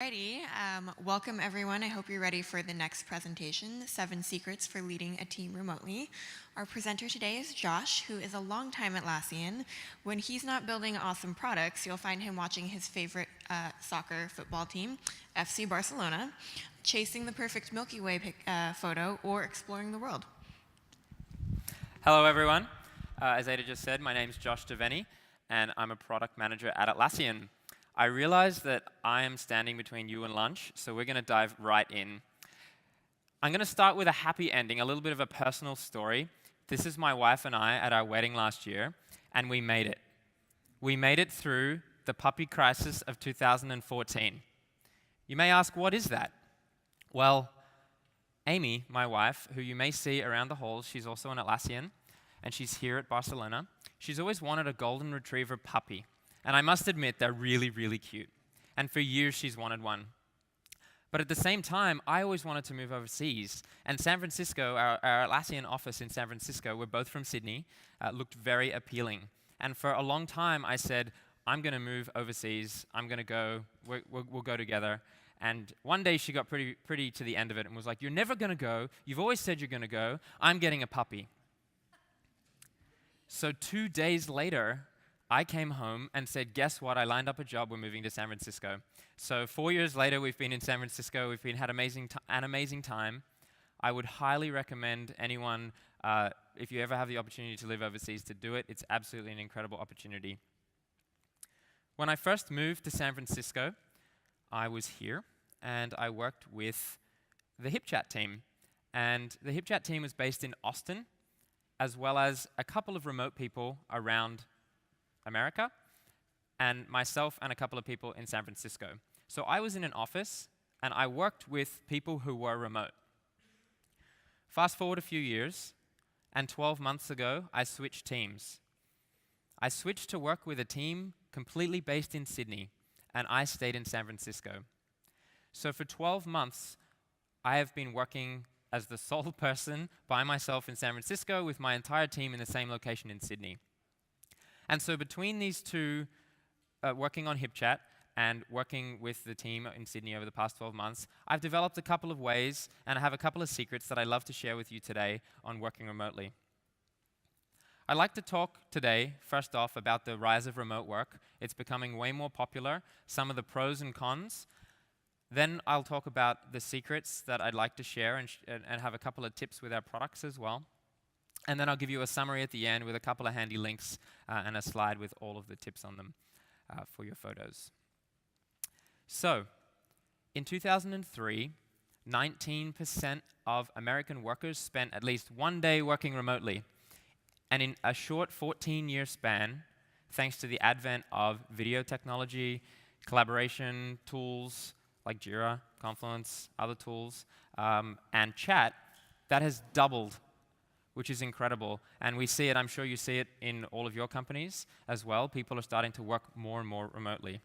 Alrighty, welcome everyone. I hope you're ready for the next presentation, 7 Secrets for Leading a Team Remotely. Our presenter today is Josh, who is a longtime Atlassian. When he's not building awesome products, you'll find him watching his favorite soccer football team, FC Barcelona, chasing the perfect Milky Way photo, or exploring the world. Hello, everyone. As Ada just said, my name's Josh Devenny, and I'm a product manager at Atlassian. I realize that I am standing between you and lunch, so we're going to dive right in. I'm going to start with a happy ending, a little bit of a personal story. This is my wife and I at our wedding last year, and we made it. We made it through the puppy crisis of 2014. You may ask, what is that? Well, Amy, my wife, who you may see around the halls, she's also an Atlassian, and she's here at Barcelona. She's always wanted a golden retriever puppy. And I must admit, they're really, really cute. And for years, she's wanted one. But at the same time, I always wanted to move overseas. And San Francisco, our Atlassian office in San Francisco, we're both from Sydney, looked very appealing. And for a long time, I said, I'm going to move overseas. I'm going to go. We'll go together. And one day, she got pretty to the end of it and was like, you're never going to go. You've always said you're going to go. I'm getting a puppy. So 2 days later, I came home and said, guess what? I lined up a job. We're moving to San Francisco. So 4 years later, we've been in San Francisco. We've had an amazing time. I would highly recommend anyone, if you ever have the opportunity to live overseas, to do it. It's absolutely an incredible opportunity. When I first moved to San Francisco, I was here, and I worked with the HipChat team. And the HipChat team was based in Austin, as well as a couple of remote people around America, and myself and a couple of people in San Francisco. So I was in an office, and I worked with people who were remote. Fast forward a few years, and 12 months ago, I switched teams. I switched to work with a team completely based in Sydney, and I stayed in San Francisco. So for 12 months, I have been working as the sole person by myself in San Francisco with my entire team in the same location in Sydney. And so between these two, working on HipChat and working with the team in Sydney over the past 12 months, I've developed a couple of ways, and I have a couple of secrets that I'd love to share with you today on working remotely. I'd like to talk today, first off, about the rise of remote work. It's becoming way more popular, some of the pros and cons. Then I'll talk about the secrets that I'd like to share and have a couple of tips with our products as well. And then I'll give you a summary at the end with a couple of handy links and a slide with all of the tips on them for your photos. So, in 2003, 19% of American workers spent at least one day working remotely. And in a short 14-year span, thanks to the advent of video technology, collaboration tools like Jira, Confluence, other tools, and chat, that has doubled, which is incredible. And we see it, I'm sure you see it in all of your companies as well. People are starting to work more and more remotely.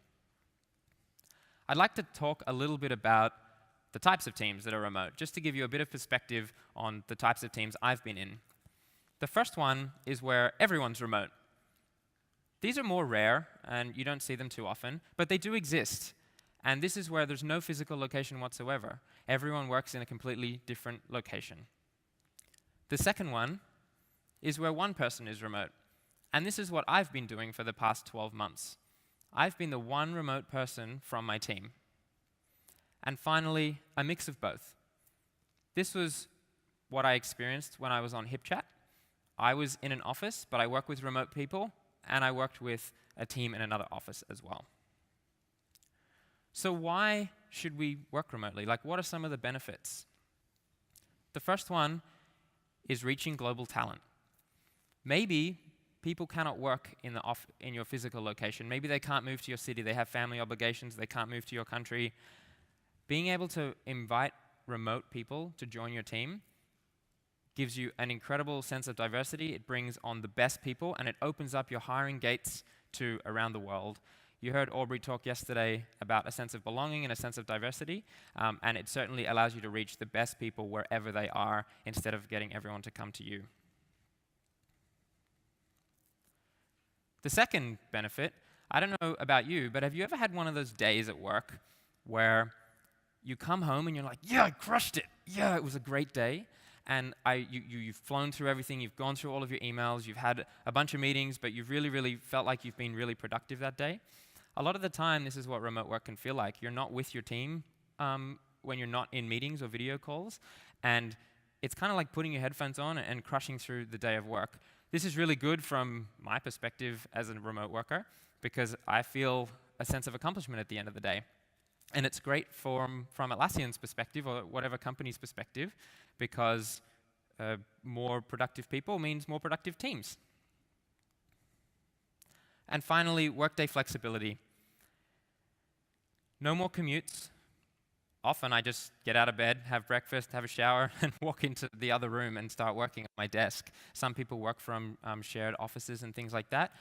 I'd like to talk a little bit about the types of teams that are remote, just to give you a bit of perspective on the types of teams I've been in. The first one is where everyone's remote. These are more rare, and you don't see them too often, but they do exist. And this is where there's no physical location whatsoever. Everyone works in a completely different location. The second one is where one person is remote. And this is what I've been doing for the past 12 months. I've been the one remote person from my team. And finally, a mix of both. This was what I experienced when I was on HipChat. I was in an office, but I worked with remote people, and I worked with a team in another office as well. So why should we work remotely? Like, what are some of the benefits? The first one is reaching global talent. Maybe people cannot work in your physical location. Maybe they can't move to your city. They have family obligations. They can't move to your country. Being able to invite remote people to join your team gives you an incredible sense of diversity. It brings on the best people, and it opens up your hiring gates to around the world. You heard Aubrey talk yesterday about a sense of belonging and a sense of diversity, and it certainly allows you to reach the best people wherever they are instead of getting everyone to come to you. The second benefit, I don't know about you, but have you ever had one of those days at work where you come home and you're like, yeah, I crushed it. Yeah, it was a great day. And you've flown through everything. You've gone through all of your emails. You've had a bunch of meetings, but you've really, really felt like you've been really productive that day. A lot of the time, this is what remote work can feel like. You're not with your team when you're not in meetings or video calls. And it's kind of like putting your headphones on and crushing through the day of work. This is really good from my perspective as a remote worker because I feel a sense of accomplishment at the end of the day. And it's great from Atlassian's perspective or whatever company's perspective because more productive people means more productive teams. And finally, workday flexibility. No more commutes. Often I just get out of bed, have breakfast, have a shower, and walk into the other room and start working at my desk. Some people work from shared offices and things like that.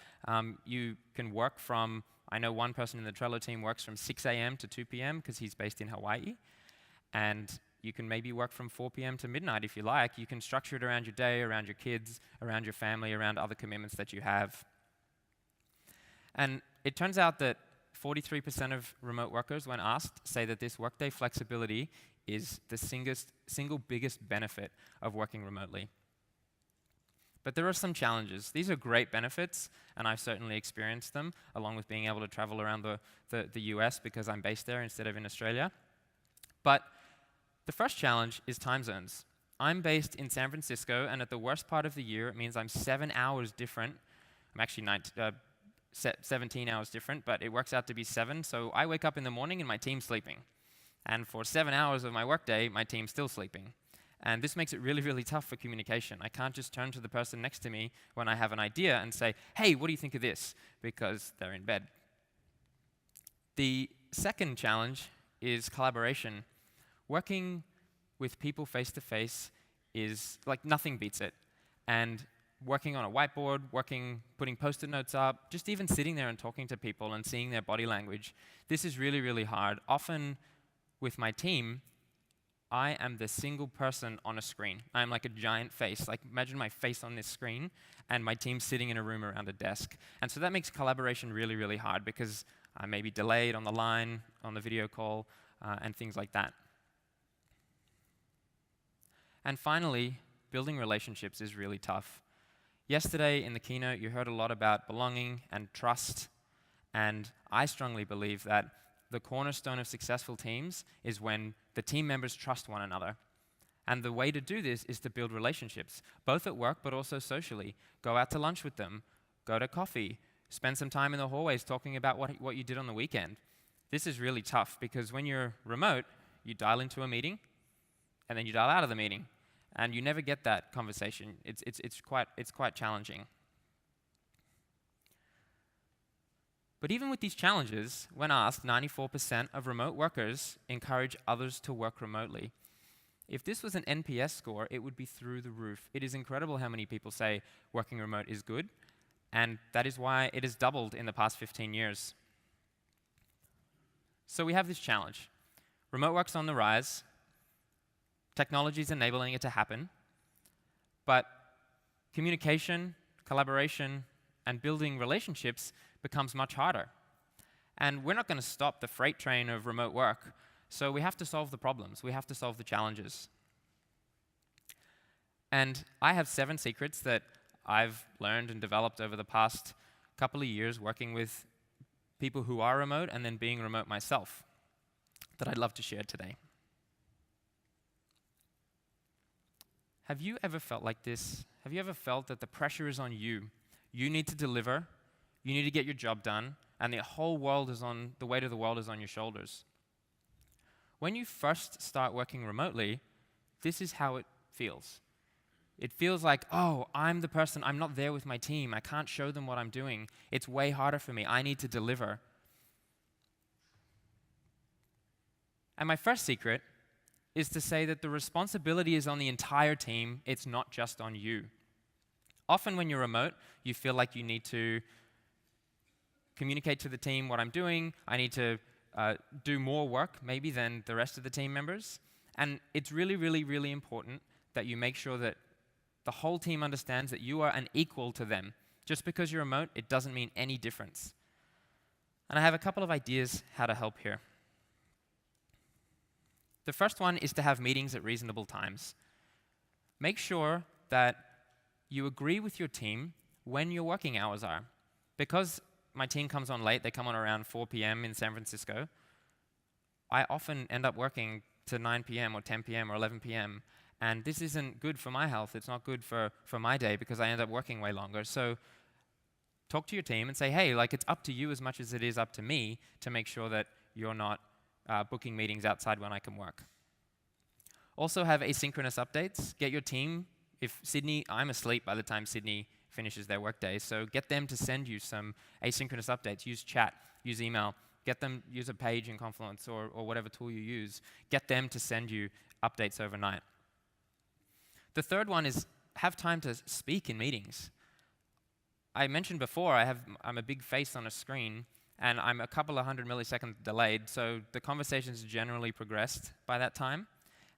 You can work from, I know one person in the Trello team works from 6 a.m. to 2 p.m. because he's based in Hawaii. And you can maybe work from 4 p.m. to midnight if you like. You can structure it around your day, around your kids, around your family, around other commitments that you have. And it turns out that 43% of remote workers, when asked, say that this workday flexibility is the single biggest benefit of working remotely. But there are some challenges. These are great benefits, and I've certainly experienced them, along with being able to travel around the US because I'm based there instead of in Australia. But the first challenge is time zones. I'm based in San Francisco, and at the worst part of the year, it means I'm 7 hours different. I'm actually 17 hours different, but it works out to be 7. So I wake up in the morning and my team's sleeping. And for 7 hours of my workday, my team's still sleeping. And this makes it really, really tough for communication. I can't just turn to the person next to me when I have an idea and say, hey, what do you think of this? Because they're in bed. The second challenge is collaboration. Working with people face-to-face is like nothing beats it. And working on a whiteboard, putting post-it notes up, just even sitting there and talking to people and seeing their body language, this is really, really hard. Often with my team, I am the single person on a screen. I'm like a giant face. Like imagine my face on this screen and my team sitting in a room around a desk. And so that makes collaboration really, really hard because I may be delayed on the line, on the video call, and things like that. And finally, building relationships is really tough. Yesterday in the keynote, you heard a lot about belonging and trust, and I strongly believe that the cornerstone of successful teams is when the team members trust one another. And the way to do this is to build relationships, both at work but also socially. Go out to lunch with them, go to coffee, spend some time in the hallways talking about what you did on the weekend. This is really tough because when you're remote, you dial into a meeting, and then you dial out of the meeting. And you never get that conversation. It's quite challenging. But even with these challenges, when asked, 94% of remote workers encourage others to work remotely. If this was an NPS score, it would be through the roof. It is incredible how many people say working remote is good, and that is why it has doubled in the past 15 years. So we have this challenge. Remote work's on the rise. Technology is enabling it to happen, but communication, collaboration, and building relationships becomes much harder. And we're not going to stop the freight train of remote work, so we have to solve the problems. We have to solve the challenges. And I have 7 secrets that I've learned and developed over the past couple of years working with people who are remote and then being remote myself that I'd love to share today. Have you ever felt like this? Have you ever felt that the pressure is on you? You need to deliver, you need to get your job done, and the weight of the world is on your shoulders. When you first start working remotely, this is how it feels. It feels like, oh, I'm the person, I'm not there with my team, I can't show them what I'm doing. It's way harder for me, I need to deliver. And my first secret is to say that the responsibility is on the entire team, it's not just on you. Often when you're remote, you feel like you need to communicate to the team what I'm doing, I need to do more work maybe than the rest of the team members. And it's really, really, really important that you make sure that the whole team understands that you are an equal to them. Just because you're remote, it doesn't mean any difference. And I have a couple of ideas how to help here. The first one is to have meetings at reasonable times. Make sure that you agree with your team when your working hours are. Because my team comes on late, they come on around 4 p.m. in San Francisco, I often end up working to 9 p.m. or 10 p.m. or 11 p.m. And this isn't good for my health. It's not good for my day because I end up working way longer. So talk to your team and say, hey, like it's up to you as much as it is up to me to make sure that you're not booking meetings outside when I can work. Also have asynchronous updates. Get your team, I'm asleep by the time Sydney finishes their workday, so get them to send you some asynchronous updates. Use chat, use email, get them, use a page in Confluence or whatever tool you use. Get them to send you updates overnight. The third one is have time to speak in meetings. I mentioned before I'm a big face on a screen, and I'm a couple of 100 milliseconds delayed, so the conversation's generally progressed by that time,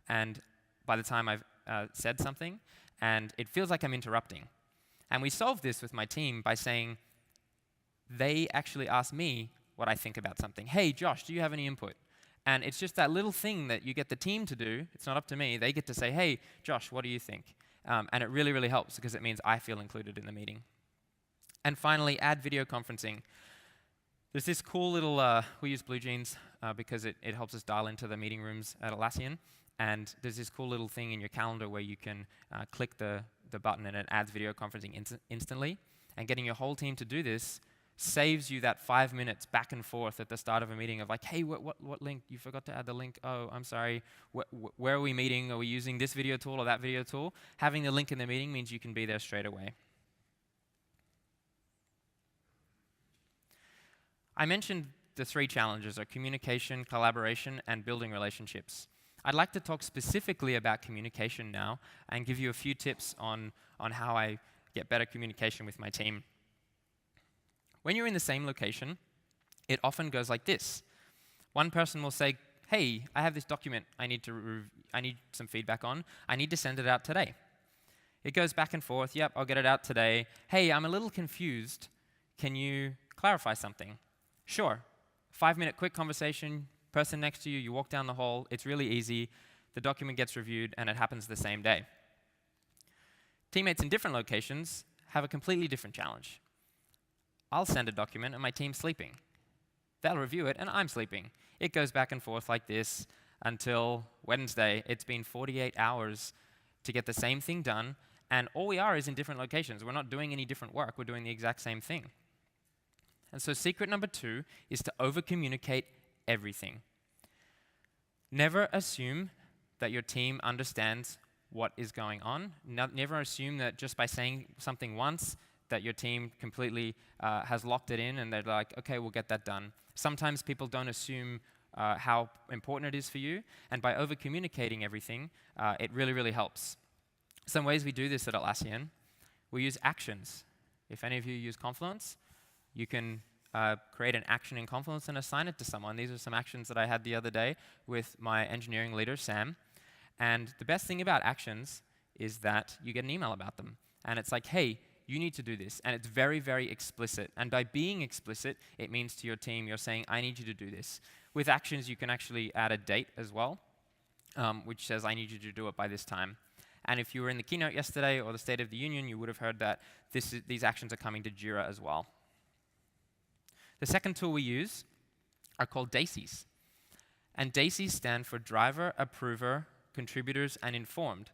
and by the time I've said something, and it feels like I'm interrupting. And we solved this with my team by saying, they actually ask me what I think about something. Hey, Josh, do you have any input? And it's just that little thing that you get the team to do. It's not up to me. They get to say, hey, Josh, what do you think? And it really, really helps because it means I feel included in the meeting. And finally, add video conferencing. There's this cool little, we use Blue Jeans because it helps us dial into the meeting rooms at Atlassian. And there's this cool little thing in your calendar where you can click the button and it adds video conferencing instantly. And getting your whole team to do this saves you that 5 minutes back and forth at the start of a meeting of like, hey, what link? You forgot to add the link. Oh, I'm sorry. Where are we meeting? Are we using this video tool or that video tool? Having the link in the meeting means you can be there straight away. I mentioned the 3 challenges are communication, collaboration, and building relationships. I'd like to talk specifically about communication now and give you a few tips on how I get better communication with my team. When you're in the same location, it often goes like this. One person will say, hey, I have this document I need some feedback on. I need to send it out today. It goes back and forth. Yep, I'll get it out today. Hey, I'm a little confused. Can you clarify something? Sure. 5-minute quick conversation, person next to you, you walk down the hall, it's really easy, the document gets reviewed, and it happens the same day. Teammates in different locations have a completely different challenge. I'll send a document and my team's sleeping. They'll review it and I'm sleeping. It goes back and forth like this until Wednesday. It's been 48 hours to get the same thing done, and all we are is in different locations. We're not doing any different work, we're doing the exact same thing. And so secret number 2 is to over-communicate everything. Never assume that your team understands what is going on. Never assume that just by saying something once that your team completely has locked it in and they're like, okay, we'll get that done. Sometimes people don't assume how important it is for you, and by over-communicating everything, it really, really helps. Some ways we do this at Atlassian, we use actions. If any of you use Confluence, you can create an action in Confluence and assign it to someone. These are some actions that I had the other day with my engineering leader, Sam. And the best thing about actions is that you get an email about them. And it's like, hey, you need to do this. And it's very, very explicit. And by being explicit, it means to your team, you're saying, I need you to do this. With actions, you can actually add a date as well, which says, I need you to do it by this time. And if you were in the keynote yesterday or the State of the Union, you would have heard that these actions are coming to Jira as well. The second tool we use are called DAISYs. And DAISYs stand for Driver, Approver, Contributors, and Informed.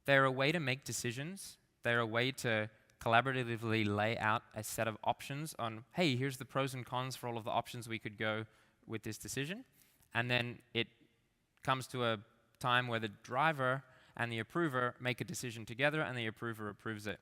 They're a way to make decisions. They're a way to collaboratively lay out a set of options on, hey, here's the pros and cons for all of the options we could go with this decision. And then it comes to a time where the driver and the approver make a decision together and the approver approves it.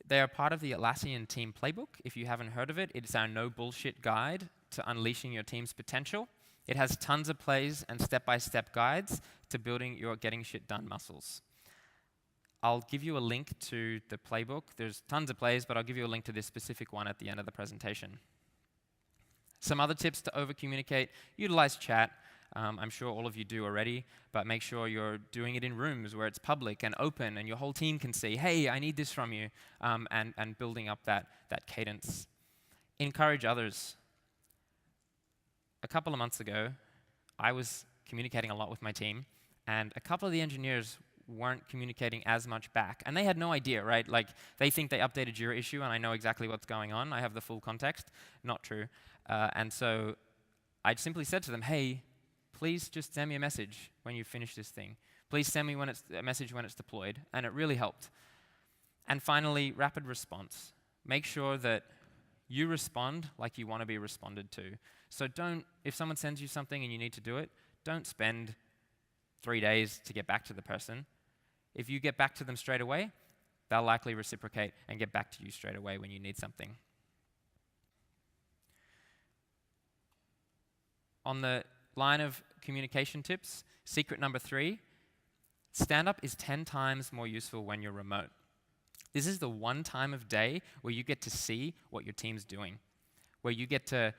They are part of the Atlassian team playbook. If you haven't heard of it, it's our no bullshit guide to unleashing your team's potential. It has tons of plays and step-by-step guides to building your getting shit done muscles. I'll give you a link to the playbook. There's tons of plays, but I'll give you a link to this specific one at the end of the presentation. Some other tips to over-communicate: utilize chat. I'm sure all of you do already, but make sure you're doing it in rooms where it's public and open and your whole team can see, hey, I need this from you, and building up that cadence. Encourage others. a couple of months ago, I was communicating a lot with my team, and a couple of the engineers weren't communicating as much back. And they had no idea, right? Like, they think they updated your issue, and I know exactly what's going on. I have the full context. Not true. And so I simply said to them, hey, please just send me a message when you finish this thing. Please send me a message when it's deployed. And it really helped. And finally, rapid response. Make sure that you respond like you want to be responded to. So if someone sends you something and you need to do it, don't spend 3 days to get back to the person. If you get back to them straight away, they'll likely reciprocate and get back to you straight away when you need something. On the line of communication tips, secret number 3, stand-up is 10 times more useful when you're remote. This is the one time of day where you get to see what your team's doing, where you get to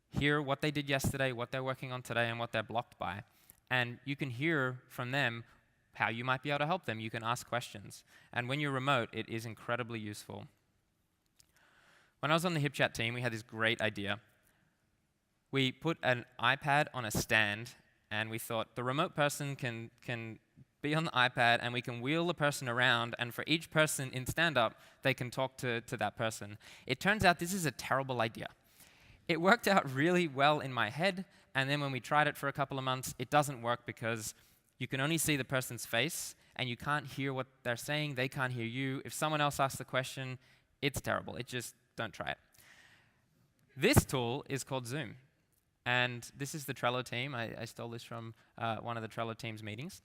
hear what they did yesterday, what they're working on today, and what they're blocked by. And you can hear from them how you might be able to help them. You can ask questions. And when you're remote, it is incredibly useful. When I was on the HipChat team, we had this great idea. We put an iPad on a stand, and we thought the remote person can be on the iPad, and we can wheel the person around, and for each person in stand-up, they can talk to that person. It turns out this is a terrible idea. It worked out really well in my head, and then when we tried it for a couple of months, it doesn't work because you can only see the person's face, and you can't hear what they're saying, they can't hear you. If someone else asks the question, it's terrible. Don't try it. This tool is called Zoom, and this is the Trello team. I stole this from one of the Trello team's meetings,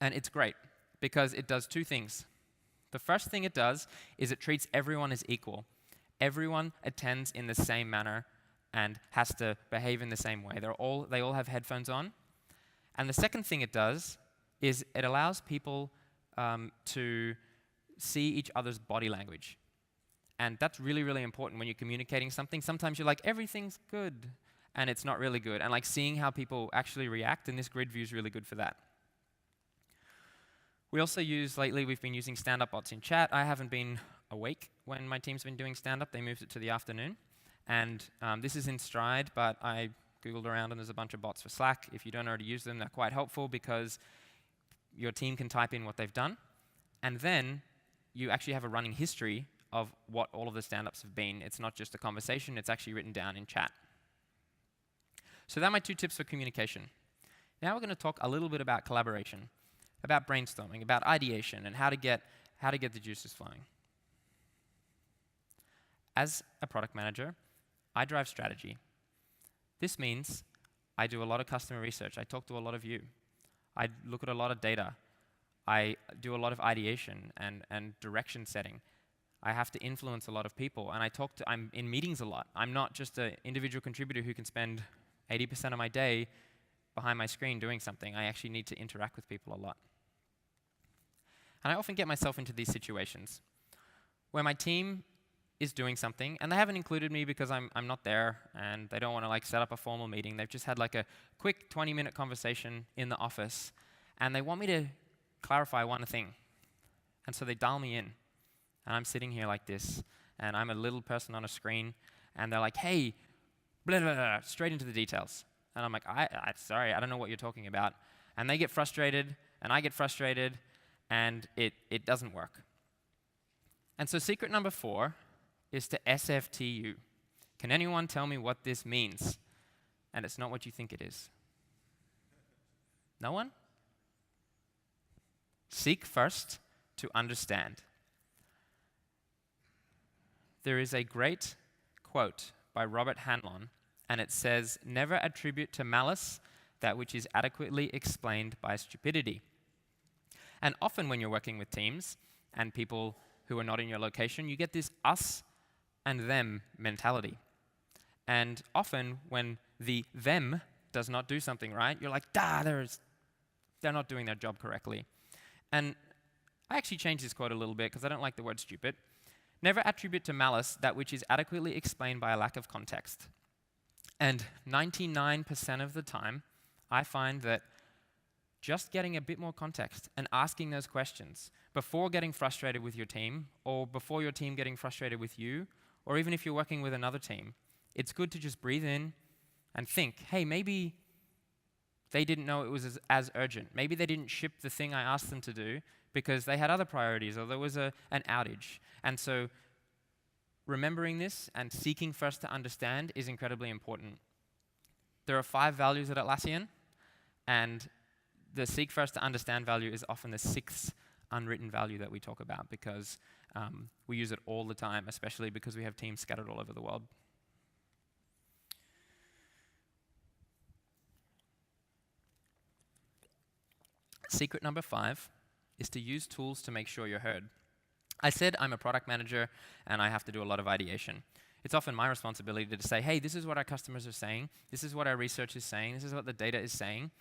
and it's great because it does 2 things. The first thing it does is it treats everyone as equal. Everyone attends in the same manner and has to behave in the same way. They all have headphones on. And the second thing it does is it allows people to see each other's body language. And that's really, really important when you're communicating something. Sometimes you're like, everything's good, and it's not really good. And like seeing how people actually react, and this grid view is really good for that. We also lately we've been using stand-up bots in chat. I haven't been awake when my team's been doing stand-up. They moved it to the afternoon. And this is in Stride, but I Googled around and there's a bunch of bots for Slack. If you don't already use them, they're quite helpful because your team can type in what they've done. And then you actually have a running history of what all of the stand-ups have been. It's not just a conversation, it's actually written down in chat. So that are my 2 tips for communication. Now we're going to talk a little bit about collaboration, about brainstorming, about ideation, and how to get the juices flowing. As a product manager, I drive strategy. This means I do a lot of customer research. I talk to a lot of you. I look at a lot of data. I do a lot of ideation and direction setting. I have to influence a lot of people, and I'm in meetings a lot. I'm not just an individual contributor who can spend 80% of my day behind my screen doing something. I actually need to interact with people a lot. And I often get myself into these situations where my team is doing something, and they haven't included me because I'm not there, and they don't want to like set up a formal meeting. They've just had like a quick 20-minute conversation in the office, and they want me to clarify one thing. And so they dial me in, and I'm sitting here like this, and I'm a little person on a screen, and they're like, hey, blah, blah, blah, straight into the details. And I'm like, sorry, I don't know what you're talking about. And they get frustrated, and I get frustrated, and it doesn't work. And so secret number 4 is to SFTU. Can anyone tell me what this means? And it's not what you think it is. No one? Seek first to understand. There is a great quote by Robert Hanlon, and it says, "Never attribute to malice that which is adequately explained by stupidity." And often when you're working with teams and people who are not in your location, you get this us and them mentality. And often when the them does not do something right, you're like, they're not doing their job correctly. And I actually changed this quote a little bit because I don't like the word stupid. Never attribute to malice that which is adequately explained by a lack of context. And 99% of the time, I find that just getting a bit more context and asking those questions before getting frustrated with your team, or before your team getting frustrated with you, or even if you're working with another team, it's good to just breathe in, and think, hey, maybe they didn't know it was as urgent. Maybe they didn't ship the thing I asked them to do because they had other priorities or there was an outage. And so remembering this and seeking first to understand is incredibly important. There are 5 values at Atlassian, and the seek first to understand value is often the 6th unwritten value that we talk about because we use it all the time, especially because we have teams scattered all over the world. Secret number 5 is to use tools to make sure you're heard. I said I'm a product manager and I have to do a lot of ideation. It's often my responsibility to say, hey, this is what our customers are saying, this is what our research is saying, this is what the data is saying.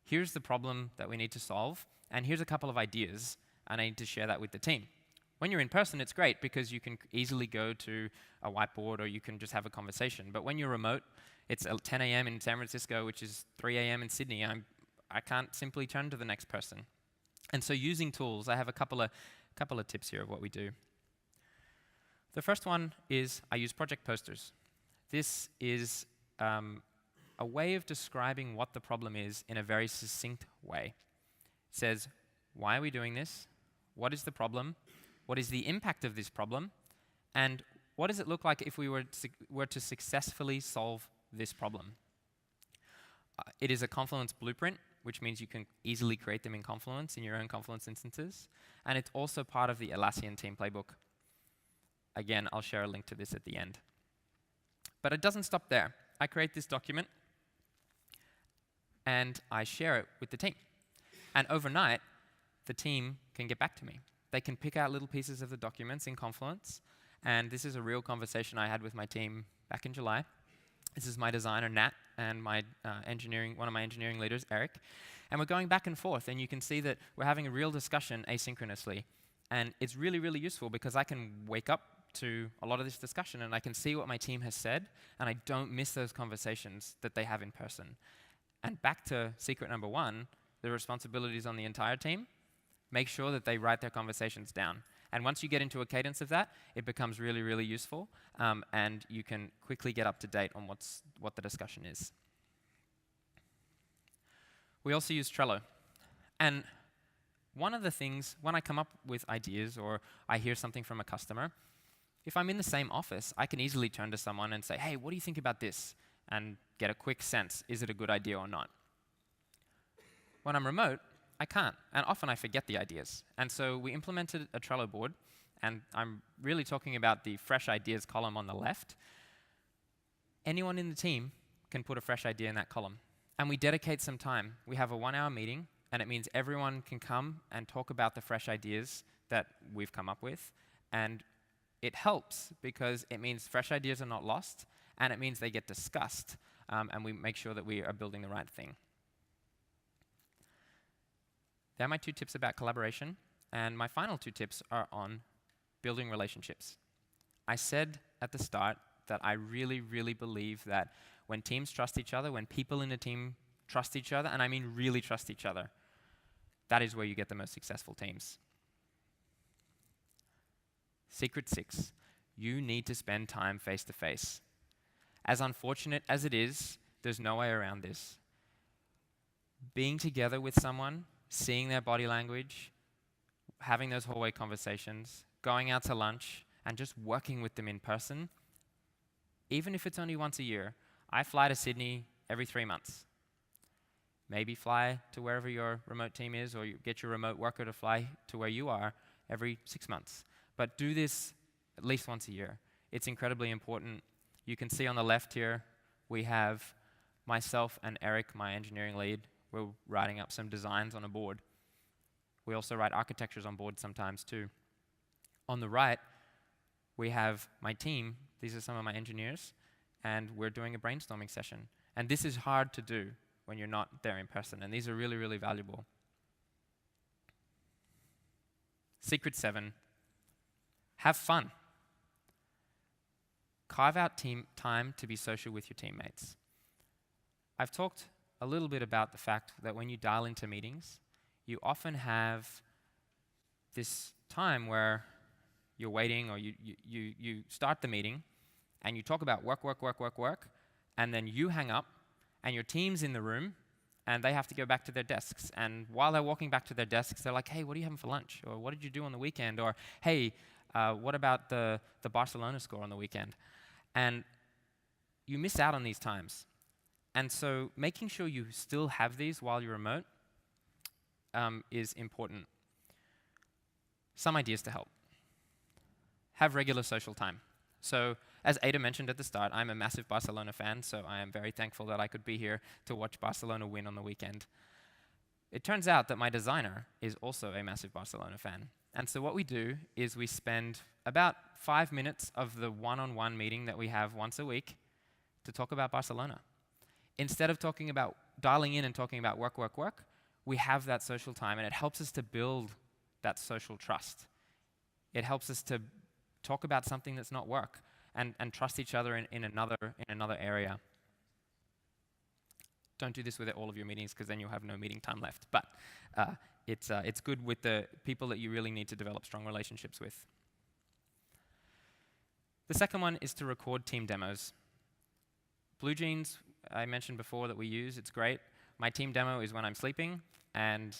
Here's the problem that we need to solve, and here's a couple of ideas, and I need to share that with the team. When you're in person, it's great because you can easily go to a whiteboard or you can just have a conversation. But when you're remote, it's 10 a.m. in San Francisco, which is 3 a.m. in Sydney. I can't simply turn to the next person. And so using tools, I have a couple of tips here of what we do. The first one is I use project posters. This is a way of describing what the problem is in a very succinct way. It says, why are we doing this? What is the problem? What is the impact of this problem? And what does it look like if we were to successfully solve this problem? It is a Confluence blueprint, which means you can easily create them in Confluence, in your own Confluence instances. And it's also part of the Atlassian team playbook. Again, I'll share a link to this at the end. But it doesn't stop there. I create this document, and I share it with the team. And overnight, the team can get back to me. They can pick out little pieces of the documents in Confluence. And this is a real conversation I had with my team back in July. This is my designer, Nat, and my one of my engineering leaders, Eric. And we're going back and forth, and you can see that we're having a real discussion asynchronously. And it's really, really useful because I can wake up to a lot of this discussion and I can see what my team has said, and I don't miss those conversations that they have in person. And back to secret number 1, the responsibilities on the entire team. Make sure that they write their conversations down. And once you get into a cadence of that, it becomes really, really useful, and you can quickly get up to date on what the discussion is. We also use Trello. And one of the things, when I come up with ideas or I hear something from a customer, if I'm in the same office, I can easily turn to someone and say, hey, what do you think about this? And get a quick sense, is it a good idea or not? When I'm remote, I can't, and often I forget the ideas. And so we implemented a Trello board, and I'm really talking about the fresh ideas column on the left. Anyone in the team can put a fresh idea in that column. And we dedicate some time. We have a 1-hour meeting, and it means everyone can come and talk about the fresh ideas that we've come up with. And it helps because it means fresh ideas are not lost, and it means they get discussed, and we make sure that we are building the right thing. They're my 2 tips about collaboration, and my final 2 tips are on building relationships. I said at the start that I really, really believe that when teams trust each other, when people in a team trust each other, and I mean really trust each other, that is where you get the most successful teams. Secret 6, you need to spend time face to face. As unfortunate as it is, there's no way around this. Being together with someone, seeing their body language, having those hallway conversations, going out to lunch, and just working with them in person, even if it's only once a year. I fly to Sydney every 3 months. Maybe fly to wherever your remote team is, or you get your remote worker to fly to where you are every 6 months. But do this at least once a year. It's incredibly important. You can see on the left here, we have myself and Eric, my engineering lead. We're writing up some designs on a board. We also write architectures on board sometimes too. On the right, we have my team. These are some of my engineers, and we're doing a brainstorming session. And this is hard to do when you're not there in person, and these are really, really valuable. Secret 7, have fun. Carve out time to be social with your teammates. I've talked a little bit about the fact that when you dial into meetings, you often have this time where you're waiting, or you start the meeting and you talk about work, and then you hang up, and your team's in the room, and they have to go back to their desks. And while they're walking back to their desks, they're like, hey, what are you having for lunch? Or what did you do on the weekend? Or, hey, what about the Barcelona score on the weekend? And you miss out on these times. And so making sure you still have these while you're remote is important. Some ideas to help. Have regular social time. So as Ada mentioned at the start, I'm a massive Barcelona fan, so I am very thankful that I could be here to watch Barcelona win on the weekend. It turns out that my designer is also a massive Barcelona fan. And so what we do is we spend about 5 minutes of the one-on-one meeting that we have once a week to talk about Barcelona. Instead of talking about dialing in and talking about work, work, work, we have that social time, and it helps us to build that social trust. It helps us to talk about something that's not work and trust each other in another area. Don't do this with all of your meetings, because then you'll have no meeting time left. But it's good with the people that you really need to develop strong relationships with. The second one is to record team demos. Blue Jeans, I mentioned before that we use. It's great. My team demo is when I'm sleeping, and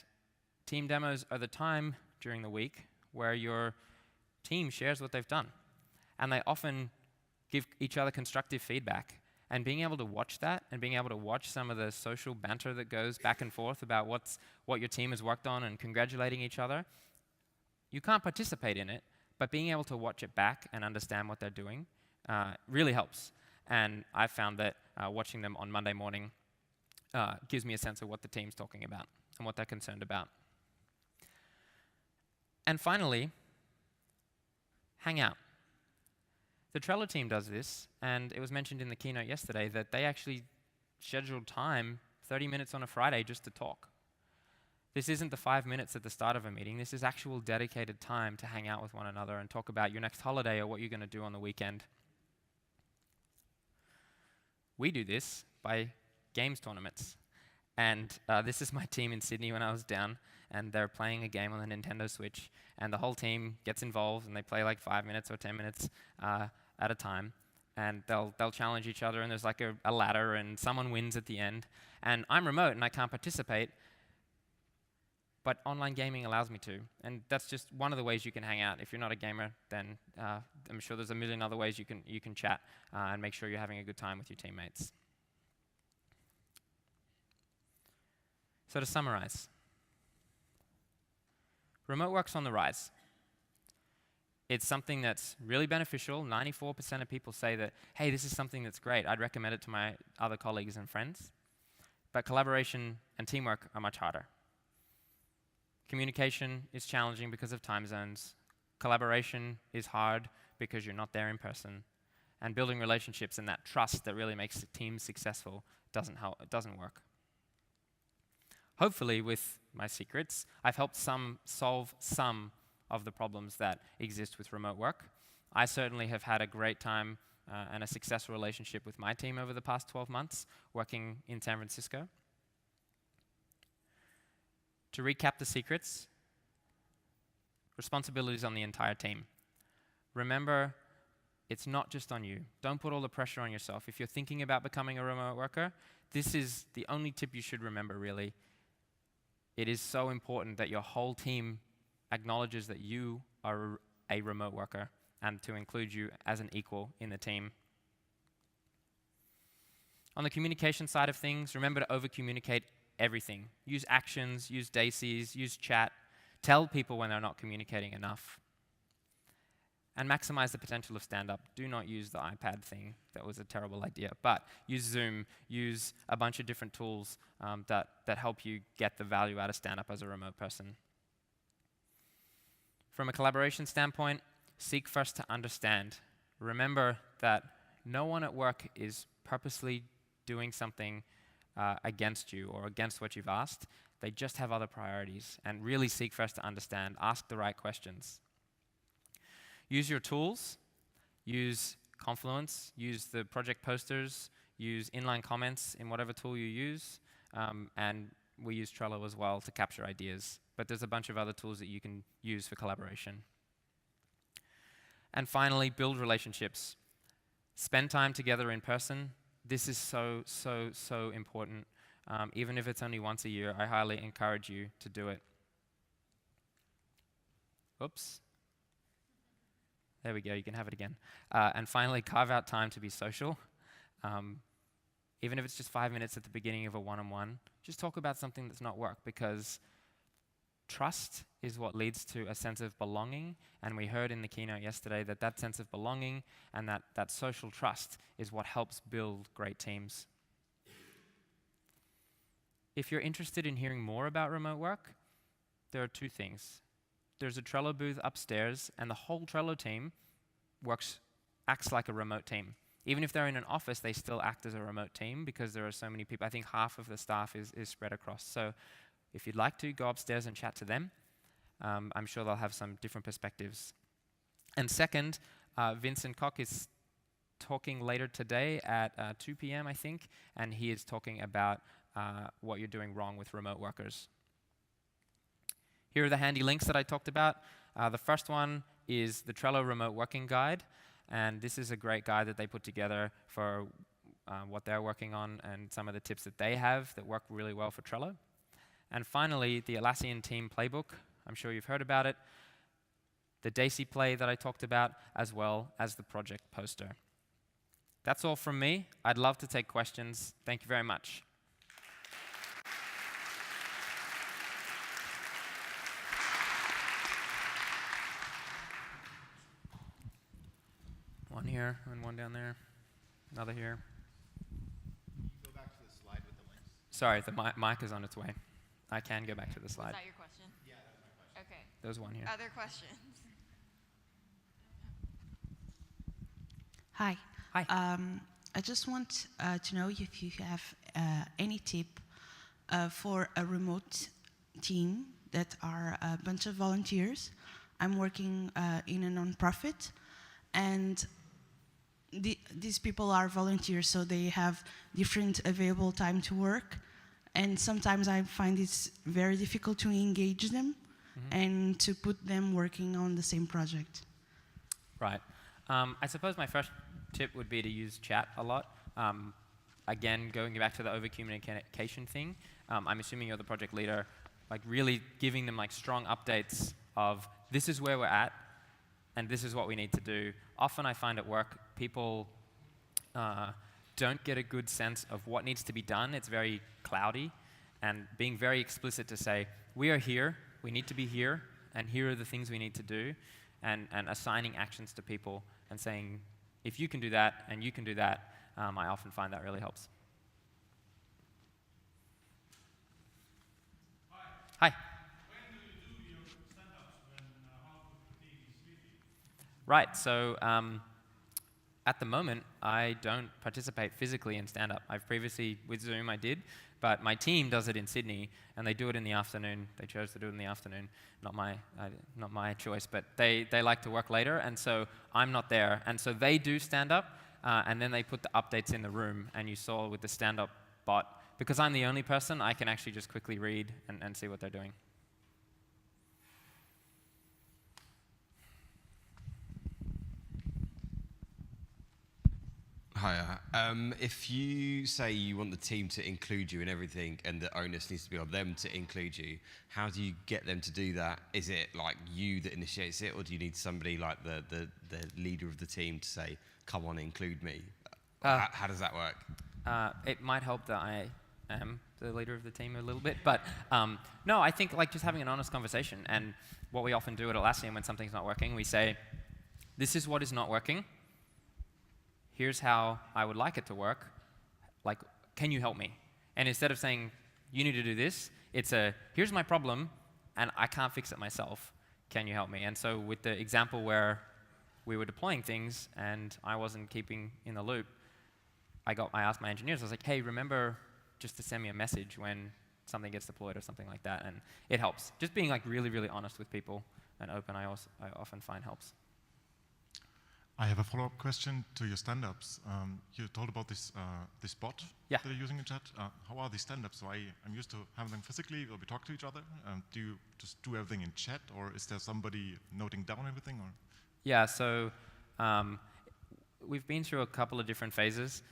team demos are the time during the week where your team shares what they've done. And they often give each other constructive feedback. And being able to watch that, and being able to watch some of the social banter that goes back and forth about what your team has worked on and congratulating each other, you can't participate in it, but being able to watch it back and understand what they're doing really helps. And I found that watching them on Monday morning gives me a sense of what the team's talking about and what they're concerned about. And finally, hang out. The Trello team does this, and it was mentioned in the keynote yesterday that they actually scheduled time, 30 minutes on a Friday, just to talk. This isn't the 5 minutes at the start of a meeting. This is actual dedicated time to hang out with one another and talk about your next holiday or what you're going to do on the weekend. We do this by games tournaments. And this is my team in Sydney when I was down, and they're playing a game on the Nintendo Switch, and the whole team gets involved, and they play like 5 minutes or 10 minutes at a time, and they'll challenge each other, and there's like a ladder, and someone wins at the end. And I'm remote, and I can't participate, but online gaming allows me to, and that's just one of the ways you can hang out. If you're not a gamer, then I'm sure there's a million other ways you can chat and make sure you're having a good time with your teammates. So to summarize, remote work's on the rise. It's something that's really beneficial. 94% of people say that, hey, this is something that's great. I'd recommend it to my other colleagues and friends. But collaboration and teamwork are much harder. Communication is challenging because of time zones. Collaboration is hard because you're not there in person. And building relationships and that trust that really makes teams successful doesn't work. Hopefully, with my secrets, I've helped solve some of the problems that exist with remote work. I certainly have had a great time and a successful relationship with my team over the past 12 months working in San Francisco. To recap the secrets, responsibilities on the entire team. Remember, it's not just on you. Don't put all the pressure on yourself. If you're thinking about becoming a remote worker, this is the only tip you should remember, really. It is so important that your whole team acknowledges that you are a remote worker and to include you as an equal in the team. On the communication side of things, remember to over-communicate everything. Use actions, use daisies, use chat. Tell people when they're not communicating enough. And maximize the potential of Standup. Do not use the iPad thing. That was a terrible idea. But use Zoom. Use a bunch of different tools that help you get the value out of Standup as a remote person. From a collaboration standpoint, seek first to understand. Remember that no one at work is purposely doing something against you or against what you've asked. They just have other priorities. And really seek first to understand. Ask the right questions. Use your tools. Use Confluence. Use the project posters. Use inline comments in whatever tool you use. And we use Trello as well to capture ideas. But there's a bunch of other tools that you can use for collaboration. And finally, build relationships. Spend time together in person. this is so, so, so important. Even if it's only once a year, I highly encourage you to do it. Oops. There we go, you can have it again. And finally, carve out time to be social. Even if it's just 5 minutes at the beginning of a one-on-one, just talk about something that's not work, because trust is what leads to a sense of belonging, and we heard in the keynote yesterday that that sense of belonging and that social trust is what helps build great teams. If you're interested in hearing more about remote work, there are two things. There's a Trello booth upstairs, and the whole Trello team acts like a remote team. Even if they're in an office, they still act as a remote team because there are so many people. I think half of the staff is spread across. So if you'd like to, go upstairs and chat to them. I'm sure they'll have some different perspectives. And second, Vincent Koch is talking later today at 2 p.m., I think, and he is talking about what you're doing wrong with remote workers. Here are the handy links that I talked about. The first one is the Trello Remote Working Guide, and this is a great guide that they put together for what they're working on and some of the tips that they have that work really well for Trello. And finally, the Atlassian Team Playbook. I'm sure you've heard about it. The Daisy Play that I talked about, as well as the project poster. That's all from me. I'd love to take questions. Thank you very much. One here and one down there. Another here. Go back to the slide with the links. Sorry, the mic is on its way. I can go back to the slide. Is that your question? Yeah, that was my question. Okay. There's one here. Other questions? Hi. Hi. I just want to know if you have any tip for a remote team that are a bunch of volunteers. I'm working in a nonprofit, and these people are volunteers, so they have different available time to work. And sometimes I find it's very difficult to engage them and to put them working on the same project. Right. I suppose my first tip would be to use chat a lot. Again, going back to the over-communication thing, I'm assuming you're the project leader, like really giving them like strong updates of this is where we're at and this is what we need to do. Often I find at work, people don't get a good sense of what needs to be done. It's very cloudy, and being very explicit to say, we are here, we need to be here, and here are the things we need to do, and assigning actions to people and saying, if you can do that and you can do that, I often find that really helps. Hi. When do you do your stand-ups when half of the team is sleeping? Right, so at the moment, I don't participate physically in stand-up. I've previously, with Zoom, I did, but my team does it in Sydney, and they do it in the afternoon. They chose to do it in the afternoon, not my choice, but they like to work later, and so I'm not there. And so they do stand-up, and then they put the updates in the room, and you saw with the stand-up bot, because I'm the only person, I can actually just quickly read and see what they're doing. Hiya. If you say you want the team to include you in everything and the onus needs to be on them to include you, how do you get them to do that? Is it like you that initiates it, or do you need somebody like the leader of the team to say, come on, include me? How does that work? It might help that I am the leader of the team a little bit, but no, I think like just having an honest conversation. And what we often do at Atlassian when something's not working, we say, this is what is not working. Here's how I would like it to work. Like, can you help me? And instead of saying, you need to do this, it's a, here's my problem, and I can't fix it myself. Can you help me? And so with the example where we were deploying things and I wasn't keeping in the loop, I asked my engineers, I was like, hey, remember just to send me a message when something gets deployed or something like that, and it helps. Just being like really, really honest with people and open, I often find helps. I have a follow-up question to your stand-ups. You told about this bot Yeah. that you're using in chat. How are these stand-ups? So I'm used to having them physically, where we talk to each other. Do you just do everything in chat, or is there somebody noting down everything? Or? Yeah, so we've been through a couple of different phases.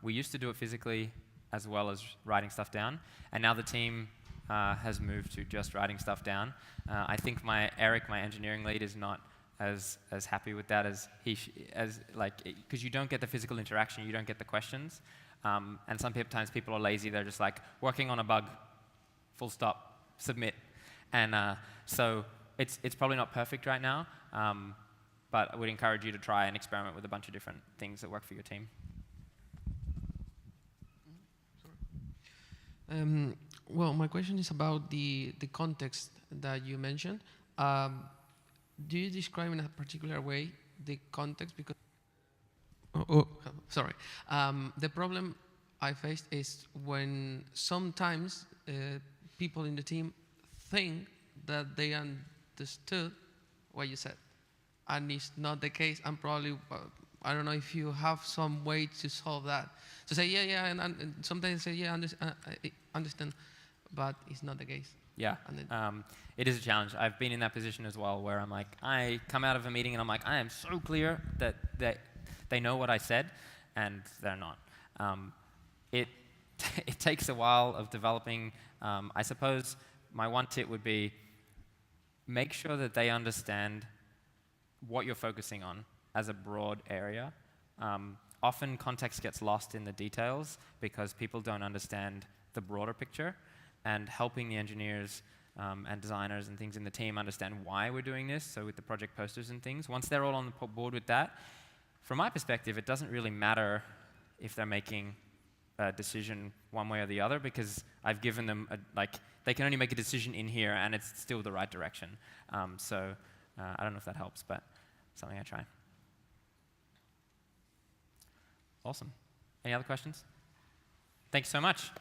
We used to do it physically as well as writing stuff down, and now the team has moved to just writing stuff down. I think Eric, my engineering lead, is not as happy with that as because you don't get the physical interaction, you don't get the questions, and sometimes people are lazy. They're just like working on a bug, full stop, submit, and so it's probably not perfect right now, but I would encourage you to try and experiment with a bunch of different things that work for your team. Well, my question is about the context that you mentioned. Do you describe in a particular way the context? Because sorry. The problem I faced is when sometimes people in the team think that they understood what you said, and it's not the case. And probably I don't know if you have some way to solve that. To say yeah, and sometimes say yeah, I understand, but it's not the case. Yeah, it is a challenge. I've been in that position as well, where I'm like, I come out of a meeting and I'm like, I am so clear that they know what I said, and they're not. It takes a while of developing. I suppose my one tip would be make sure that they understand what you're focusing on as a broad area. Often context gets lost in the details because people don't understand the broader picture, and helping the engineers and designers and things in the team understand why we're doing this, so with the project posters and things, once they're all on the board with that, from my perspective, it doesn't really matter if they're making a decision one way or the other, because I've given them, they can only make a decision in here, and it's still the right direction. So I don't know if that helps, but something I try. Awesome. Any other questions? Thanks so much.